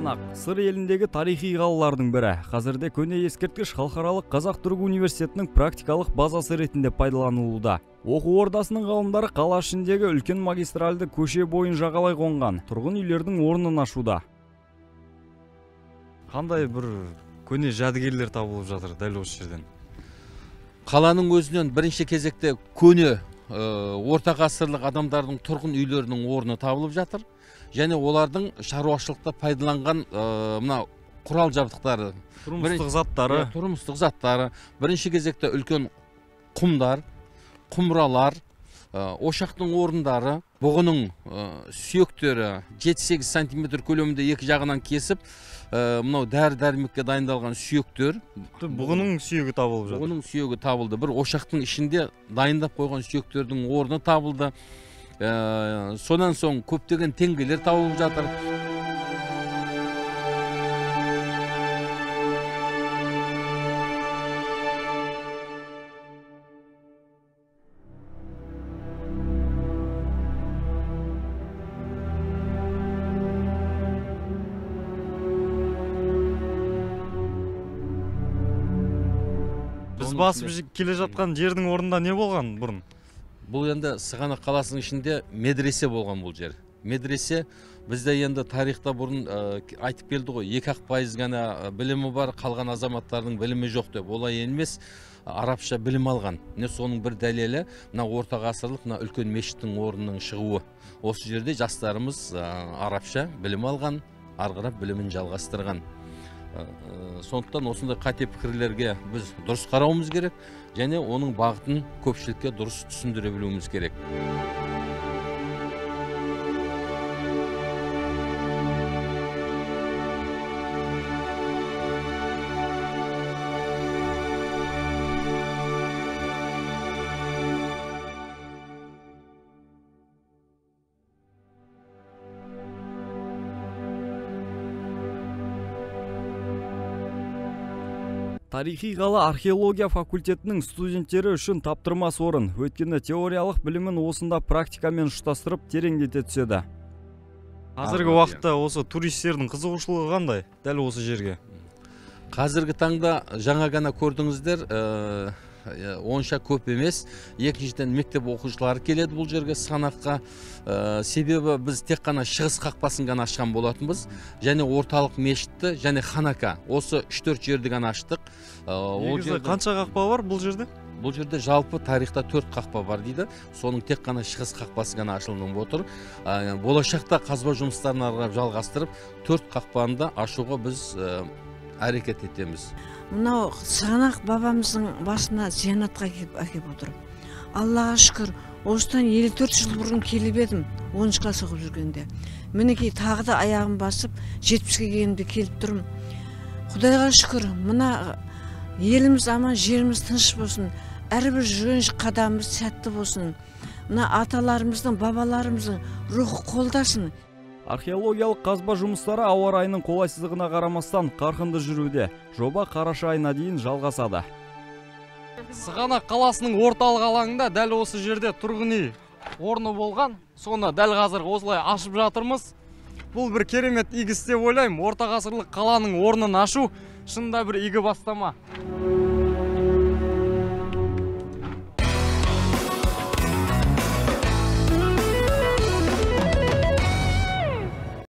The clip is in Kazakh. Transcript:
Сығанақ сыр еліндегі тарихи қалалардың бірі. Қазірде көне ескерткіш халықаралық Қазақ-Түрік университетінің практикалық базасы ретінде пайдаланылуда. Оқу ордасының ғалымдары қала ішіндегі үлкен магистральды көше бойын жағалай қонған тұрғын үйлердің орнын ашуда. Қандай бір көне жәдігерлер табылып жатыр дәл осы жерден? Қаланың өзінен бірінші кезекте көне орта ғасырлық адамдардың тұрғын үйлерінің орны табылып жатыр. Және олардың шаруашылықта пайдаланған мына құрал жабдықтары, тұрмыстық заттары, бірінші кезекте үлкен құмдар, құмыралар, ошақтың орындары, бұғының сүйектері 7-8 сантиметр көлемінде екі жағынан кесіп, мынау дәрі-дәрмекке дайындалған сүйектер. Бұғының сүйегі табылып жатыр. Бұғының сүйегі табылды. Бір ошақтың ішінде дайындап қойған сүйектердің орны табылды. Сонан соң көптеген теңгелер табылып жатыр. Біз басып келе жатқан жердің орнында не болған бұрын? Бұл енді Сығанақ қаласының ішінде медресе болған бұл жер. Медресе бізде енді тарихта бұрын айтып келді ғой, 2% ғана білімі бар, қалған азаматтардың білімі жоқ деп. Олай емес, арабша білім алған. Соның бір дәлелі мына орта ғасырлық мына үлкен мешіттің орнының шығуы. Осы жерде жастарымыз арабша білім алған, арғырап білімін жалғастырған. Сондықтан осындай қате пікірлерге біз дұрыс қарауымыз керек, және оның бағытын көпшілікке дұрыс түсіндіре білуіміз керек. Тарихи қала археология факультетінің студенттері үшін таптырмас орын. Өйткені теориялық білімін осында практикамен ұштастырып тереңдете түседі. Қазіргі уақытта осы туристердің қызығушылығы қандай дәл осы жерге? Қазіргі таңда жаңа ғана көрдіңіздер, онша көп емес. Екіншіден мектеп оқушылары келеді бұл жерге, Сығанаққа. Себебі біз тек қана шығыс қақпасын ғана ашқан болатынбыз. Және орталық мешітті, және ханака. Осы 3-4 жерді ғана аштық. Негізі қанша қақпа бар бұл жерде? Бұл жерде жалпы тарихта 4 қақпа бар дейді. Соның тек қана шығыс қақпасы ғана ашылып отыр. Болашақта қазба жұмыстарын арқылы жалғастырып, 4 қақпаны да ашуға біз әрекет етеміз. Мынау Сығанақ бабамыздың басына зиянатқа әкеп отыр. Аллаға шүкір, осыдан 54 жыл бұрын келіп едім, 10 класс оқып жүргенде. Мінекей тағы да аяғым басып, 70-ге келгенде келіп тұрмын. Құдайға шүкір, мына еліміз аман, жеріміз тыныш болсын, әрбір жүрген қадамымыз сәтті болсын. Мына аталарымыздың, бабаларымыздың рухы қолдасын. Археологиялық қазба жұмыстары ауа райының қолайсыздығына қарамастан қарқынды жүруде. Жоба қараша айына дейін жалғасады. Сығанақ қаласының орталық алаңында дәл осы жерде тұрғын үй орны болған. Соны дәл қазір осылай ашып жатырмыз. Бұл бір керемет игі іс деп ойлаймын. Орта ғасырлық қаланың орнын ашу шынында бір игі бастама.